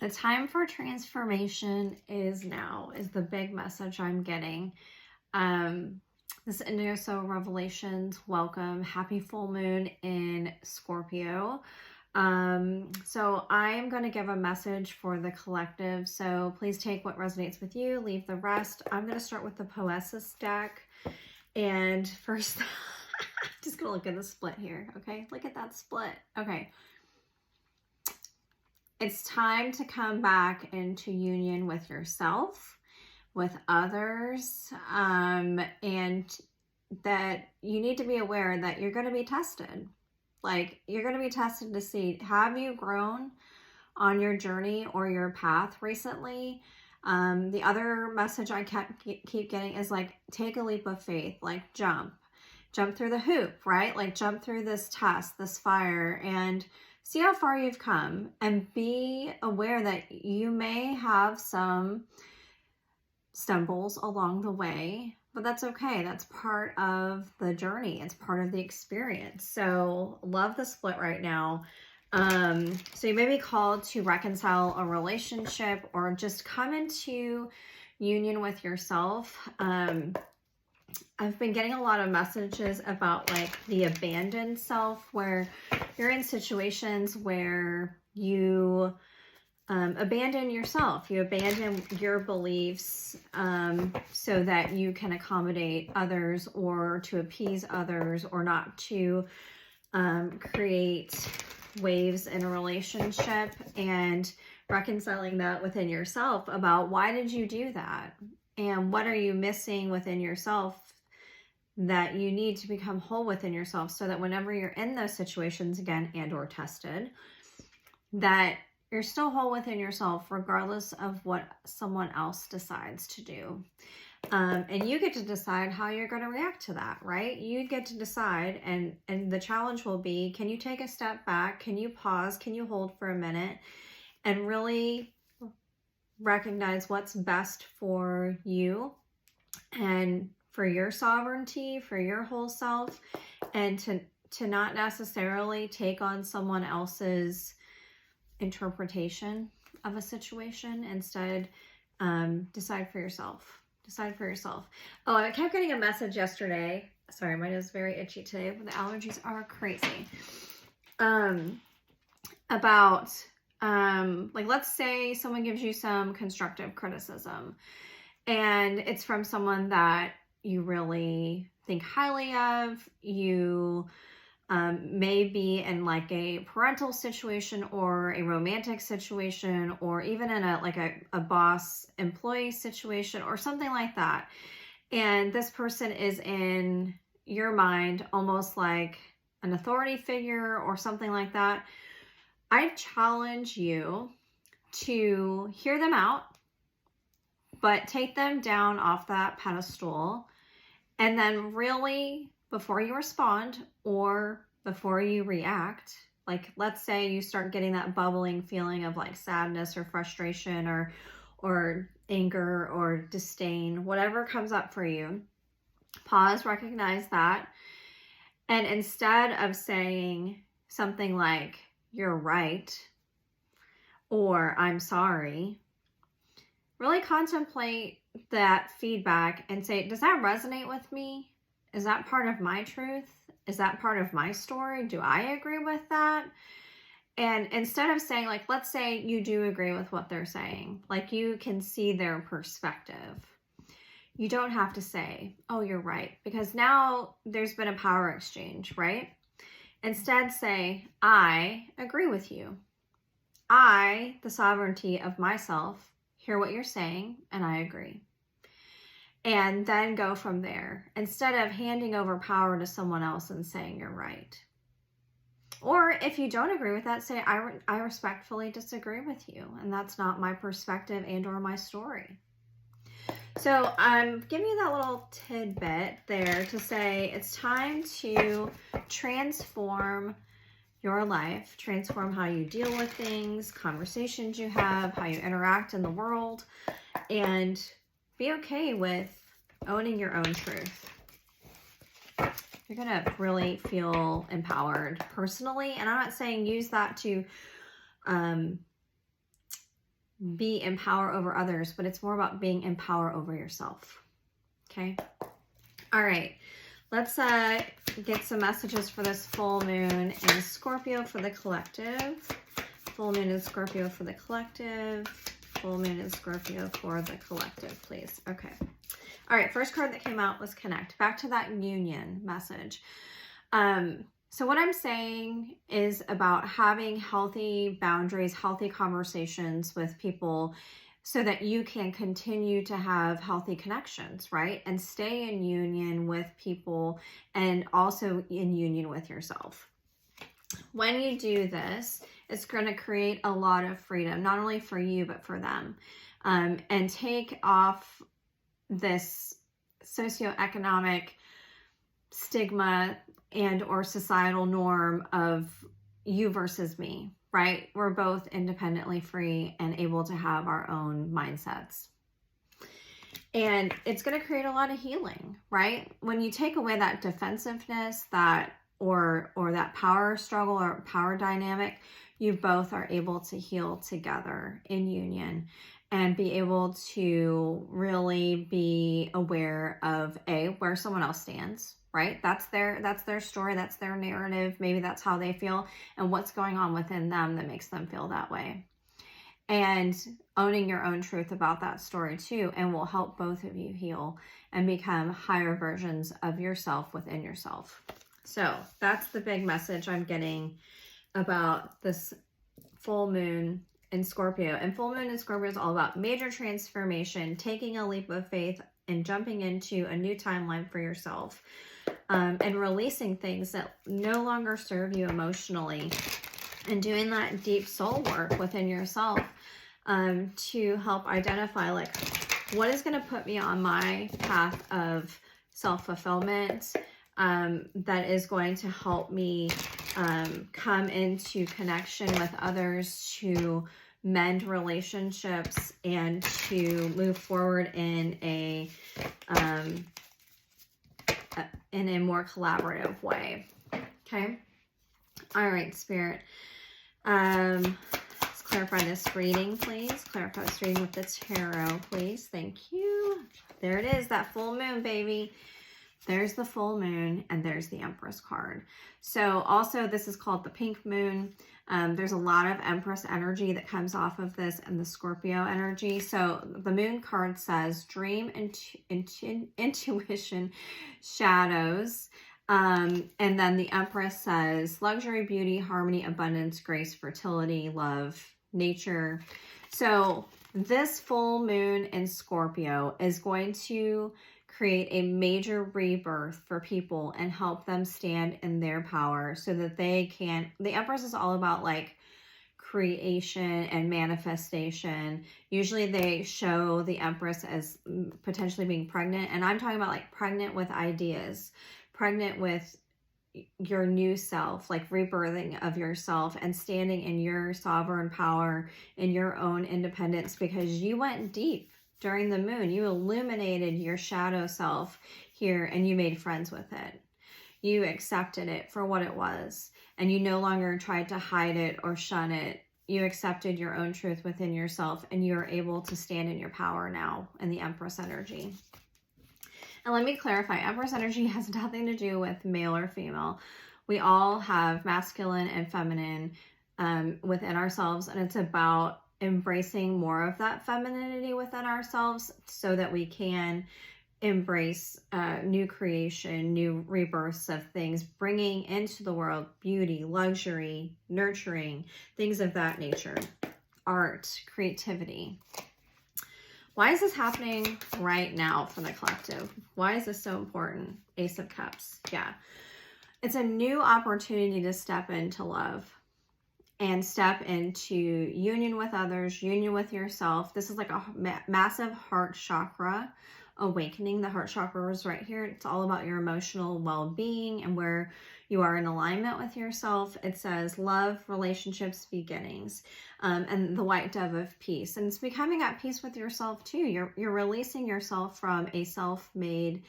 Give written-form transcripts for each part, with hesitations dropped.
The time for transformation is now, is the big message I'm getting. This Indigo Soul Revelations, welcome. Happy full moon in Scorpio. So I'm going to give a message for the collective. So please take what resonates with you, leave the rest. I'm going to start with the Poesis deck. And first, just going to look at the split here. Okay. Look at that split. Okay. It's time to come back into union with yourself, with others, and that you need to be aware that you're going to be tested. Like, you're going to be tested to see, have you grown on your journey or your path recently? The other message I keep getting is like, take a leap of faith, like jump through the hoop, right? Like jump through this test, this fire, and see how far you've come, and be aware that you may have some stumbles along the way, but that's okay. That's part of the journey. It's part of the experience. So love the split right now. So you may be called to reconcile a relationship or just come into union with yourself. I've been getting a lot of messages about like the abandoned self, where you're in situations where you abandon yourself, you abandon your beliefs so that you can accommodate others or to appease others or not to create waves in a relationship, and reconciling that within yourself about why did you do that and what are you missing within yourself that you need to become whole within yourself, so that whenever you're in those situations again and or tested, that you're still whole within yourself regardless of what someone else decides to do. And you get to decide how you're going to react to that, right? You get to decide, and the challenge will be, can you take a step back? Can you pause? Can you hold for a minute and really recognize what's best for you and for your sovereignty, for your whole self, and to not necessarily take on someone else's interpretation of a situation. Instead, decide for yourself. Decide for yourself. Oh, I kept getting a message yesterday. Sorry, my nose is very itchy today, but the allergies are crazy. About like, let's say someone gives you some constructive criticism, and it's from someone that you really think highly of. You may be in like a parental situation or a romantic situation, or even in a boss employee situation or something like that. And this person is in your mind almost like an authority figure or something like that. I challenge you to hear them out, but take them down off that pedestal. And then really, before you respond or before you react, like let's say you start getting that bubbling feeling of like sadness or frustration or anger or disdain, whatever comes up for you, pause, recognize that. And instead of saying something like, you're right, or I'm sorry, really contemplate that feedback and say, does that resonate with me? Is that part of my truth? Is that part of my story? Do I agree with that? And instead of saying, like, let's say you do agree with what they're saying, like you can see their perspective. You don't have to say, oh, you're right, because now there's been a power exchange, right? Instead say, I agree with you. I, the sovereignty of myself, hear what you're saying, and I agree. And then go from there, instead of handing over power to someone else and saying you're right. Or if you don't agree with that, say, I respectfully disagree with you, and that's not my perspective and or my story. So I'm giving you that little tidbit there to say it's time to transform your life, transform how you deal with things, conversations you have, how you interact in the world, and be okay with owning your own truth. You're going to really feel empowered personally. And I'm not saying use that to be in power over others, but it's more about being in power over yourself. Okay. All right. Let's get some messages for this full moon in Scorpio for the collective. Full moon in Scorpio for the collective. Full moon in Scorpio for the collective, please. Okay. All right. First card that came out was connect. Back to that union message. So what I'm saying is about having healthy boundaries, healthy conversations with people so that you can continue to have healthy connections, right? And stay in union with people and also in union with yourself. When you do this, it's going to create a lot of freedom, not only for you, but for them. And take off this socioeconomic stigma and or societal norm of you versus me, right? We're both independently free and able to have our own mindsets. And it's going to create a lot of healing, right? When you take away that defensiveness, that or that power struggle or power dynamic, you both are able to heal together in union and be able to really be aware of where someone else stands, right? That's their story, that's their narrative, maybe that's how they feel, and what's going on within them that makes them feel that way. And owning your own truth about that story too, and will help both of you heal and become higher versions of yourself within yourself. So that's the big message I'm getting about this full moon in Scorpio. And full moon in Scorpio is all about major transformation, taking a leap of faith and jumping into a new timeline for yourself, and releasing things that no longer serve you emotionally, and doing that deep soul work within yourself to help identify like what is going to put me on my path of self-fulfillment, that is going to help me come into connection with others, to mend relationships, and to move forward in a more collaborative way. Okay. All right, Spirit. Let's clarify this reading, please. Clarify this reading with the tarot, please. Thank you. There it is, that full moon, baby. There's the full moon, and there's the Empress card. So also, this is called the pink moon. There's a lot of Empress energy that comes off of this, and the Scorpio energy. So the moon card says dream, intuition, shadows. And then the Empress says luxury, beauty, harmony, abundance, grace, fertility, love, nature. So this full moon in Scorpio is going to create a major rebirth for people and help them stand in their power so that they can. The Empress is all about like creation and manifestation. Usually they show the Empress as potentially being pregnant, and I'm talking about like pregnant with ideas, pregnant with your new self, like rebirthing of yourself and standing in your sovereign power, in your own independence, because you went deep during the moon. You illuminated your shadow self here and you made friends with it. You accepted it for what it was, and you no longer tried to hide it or shun it. You accepted your own truth within yourself, and you are able to stand in your power now in the Empress energy. And let me clarify, Empress energy has nothing to do with male or female. We all have masculine and feminine within ourselves, and it's about embracing more of that femininity within ourselves so that we can embrace new creation, new rebirths of things, bringing into the world beauty, luxury, nurturing, things of that nature, art, creativity. Why is this happening right now for the collective? Why is this so important? Ace of Cups. Yeah. It's a new opportunity to step into love and step into union with others, union with yourself. This is like a massive heart chakra awakening. The heart chakra is right here. It's all about your emotional well-being and where you are in alignment with yourself. It says love, relationships, beginnings, and the white dove of peace. And it's becoming at peace with yourself too. You're releasing yourself from a self-made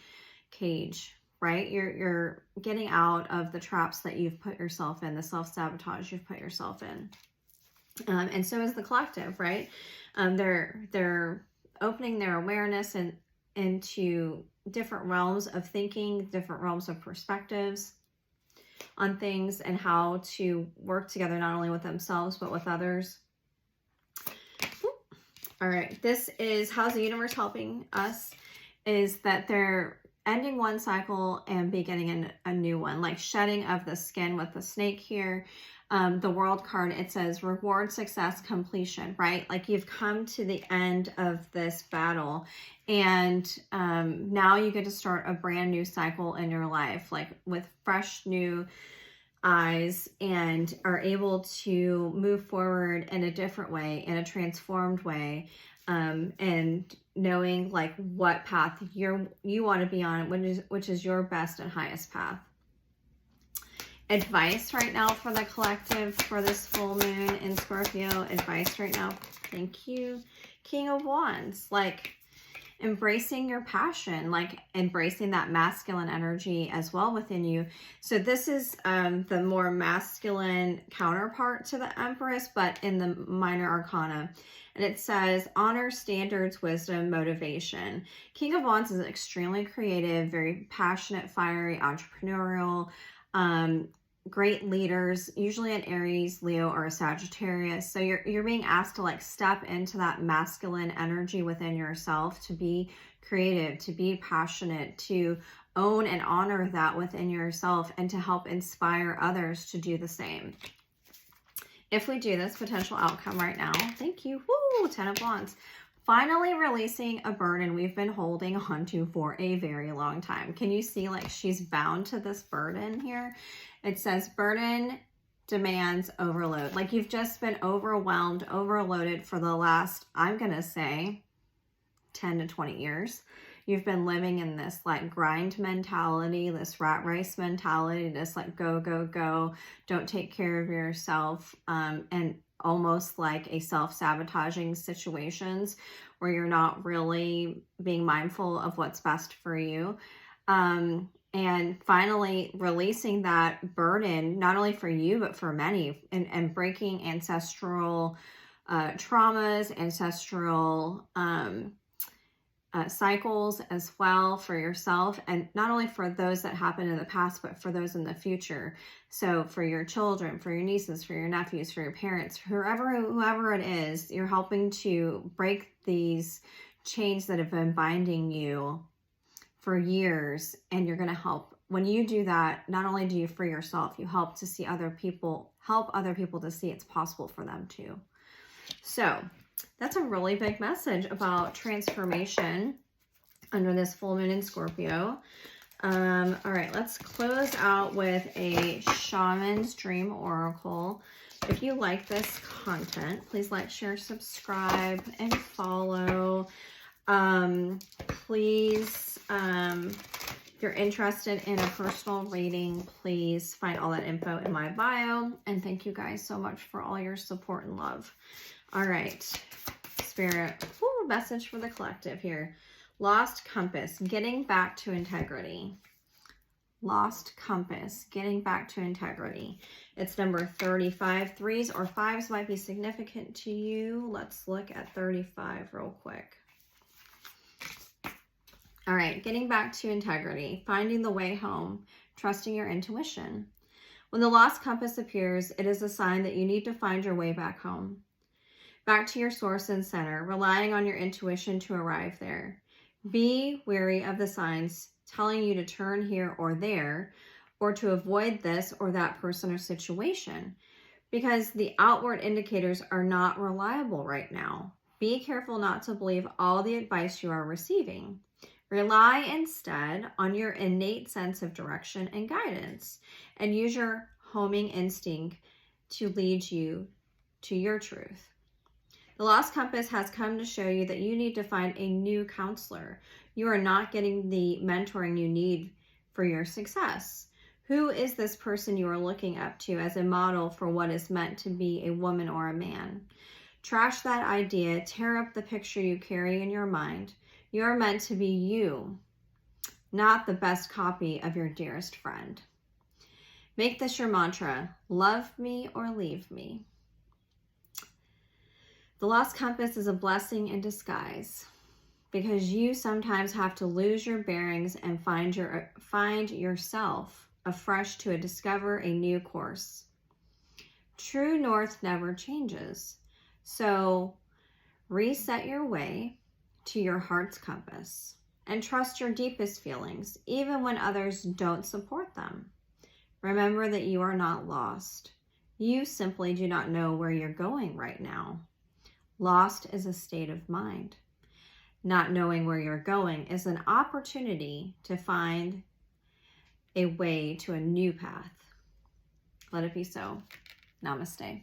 cage, right? You're getting out of the traps that you've put yourself in, the self-sabotage you've put yourself in. And so is the collective, right? They're opening their awareness and into different realms of thinking, different realms of perspectives on things, and how to work together not only with themselves but with others. All right, this is how's the universe helping us, is that they're ending one cycle and beginning a new one, like shedding of the skin with the snake here. The world card, it says reward, success, completion, right? Like you've come to the end of this battle, and now you get to start a brand new cycle in your life, like with fresh new eyes, and are able to move forward in a different way, in a transformed way, and knowing like what path you want to be on, which is your best and highest path. Advice right now for the collective for this full moon in Scorpio. Advice right now. Thank you. King of Wands. Like embracing your passion, like embracing that masculine energy as well within you. So this is the more masculine counterpart to the Empress, but in the minor arcana. And it says honor, standards, wisdom, motivation. King of Wands is extremely creative, very passionate, fiery, entrepreneurial, great leaders, usually an Aries, Leo, or a Sagittarius. So you're being asked to like step into that masculine energy within yourself, to be creative, to be passionate, to own and honor that within yourself, and to help inspire others to do the same. If we do this, potential outcome right now. Thank you. Woo! 10 of Wands. Finally releasing a burden we've been holding on to for a very long time. Can you see like she's bound to this burden here? It says burden demands overload. Like you've just been overwhelmed, overloaded for the last, I'm going to say 10 to 20 years. You've been living in this like grind mentality, this rat race mentality, this like go, go, go, don't take care of yourself, and almost like a self-sabotaging situations where you're not really being mindful of what's best for you. And finally releasing that burden, not only for you, but for many, and breaking ancestral traumas, ancestral cycles as well for yourself, and not only for those that happened in the past, but for those in the future. So for your children, for your nieces, for your nephews, for your parents, whoever it is, you're helping to break these chains that have been binding you for years. And you're going to help. When you do that, not only do you free yourself, you help to see other people, help other people to see it's possible for them too. So that's a really big message about transformation under this full moon in Scorpio. All right, let's close out with a Shaman's Dream Oracle. If you like this content, please like, share, subscribe, and follow. Please, if you're interested in a personal reading, please find all that info in my bio. And thank you guys so much for all your support and love. All right, Spirit, message for the collective here. Lost compass, getting back to integrity. Lost compass, getting back to integrity. It's number 35. 3s or 5s might be significant to you. Let's look at 35 real quick. All right, getting back to integrity, finding the way home, trusting your intuition. When the lost compass appears, it is a sign that you need to find your way back home. Back to your source and center, relying on your intuition to arrive there. Be wary of the signs telling you to turn here or there, or to avoid this or that person or situation, because the outward indicators are not reliable right now. Be careful not to believe all the advice you are receiving. Rely instead on your innate sense of direction and guidance, and use your homing instinct to lead you to your truth. The lost compass has come to show you that you need to find a new counselor. You are not getting the mentoring you need for your success. Who is this person you are looking up to as a model for what is meant to be a woman or a man? Trash that idea. Tear up the picture you carry in your mind. You are meant to be you, not the best copy of your dearest friend. Make this your mantra. Love me or leave me. The lost compass is a blessing in disguise, because you sometimes have to lose your bearings and find yourself afresh to discover a new course. True north never changes. So reset your way to your heart's compass and trust your deepest feelings, even when others don't support them. Remember that you are not lost. You simply do not know where you're going right now. Lost is a state of mind. Not knowing where you're going is an opportunity to find a way to a new path. Let it be so. Namaste.